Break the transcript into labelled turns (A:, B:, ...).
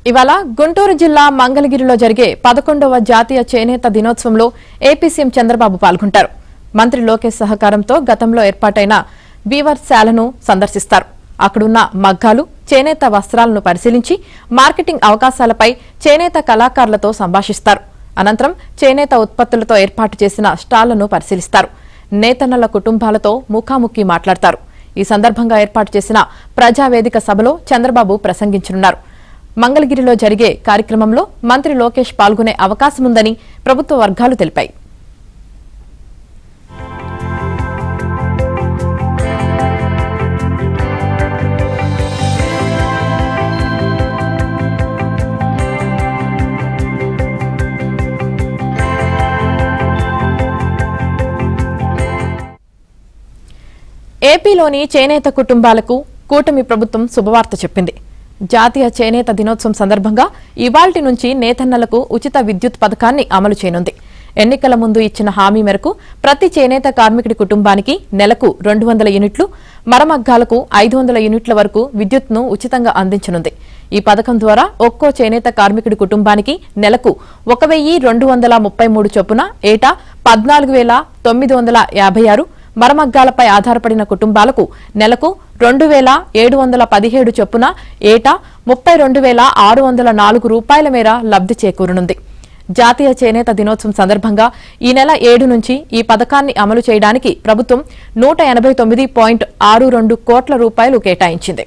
A: ఇవాళ గుంటూరు జిల్లా మంగళగిరిలో జరిగే 11వ జాతీయ చేనేత దినోత్సవంలో ఏపీ సీఎం చంద్రబాబు పాల్గొంటారు. మంత్రి లోకేష్ సహకారంతో గతంలో ఏర్పాటైన వీవర్స్ శాలను సందర్శిస్తారు. అక్కడున్న మగ్గాలు, చేనేత వస్త్రాలను పరిశీలించి మార్కెటింగ్ అవకాశాలపై చేనేత కళాకారులతో సంభాషిస్తారు. అనంతరం చేనేత ఉత్పత్తులతో ఏర్పాటు చేసిన స్టాళ్లను పరిశీలిస్తారు. నేతన్నల కుటుంబాలతో ముఖాముఖి మాట్లాడతారు. ఈ సందర్భంగా ఏర్పాటు చేసిన ప్రజావేదిక సభలో చంద్రబాబు ప్రసంగించనున్నారు. మంగళగిరిలో జరిగే కార్యక్రమంలో మంత్రి లోకేష్ పాల్గొనే అవకాశముందని ప్రభుత్వ వర్గాలు తెలిపాయి. ఏపీలోని చేనేత కుటుంబాలకు కూటమి ప్రభుత్వం శుభవార్త చెప్పింది. జాతీయ చేనేత దినోత్సవం సందర్భంగా ఇవాల్టి నుంచి నేతన్నలకు ఉచిత విద్యుత్ పథకాన్ని అమలు చేయనుంది. ఎన్నికల ముందు ఇచ్చిన హామీ మేరకు ప్రతి చేనేత కార్మికుడి కుటుంబానికి నెలకు 200 యూనిట్లు, మరమగ్గాలకు 500 యూనిట్ల వరకు విద్యుత్ను ఉచితంగా అందించనుంది. ఈ పథకం ద్వారా ఒక్కో చేనేత కార్మికుడి కుటుంబానికి నెలకు 1233 చొప్పున ఏటా 14,956, మరమగ్గాలపై ఆధారపడిన కుటుంబాలకు నెలకు 2,717 చొప్పున ఏటా 32,604 రూపాయల మేర లబ్ది చేకూరనుంది. జాతీయ చేనేత దినోత్సవం సందర్భంగా ఈ నెల 7 నుంచి ఈ పథకాన్ని అమలు చేయడానికి ప్రభుత్వం 189.62 కోట్ల రూపాయలు కేటాయించింది.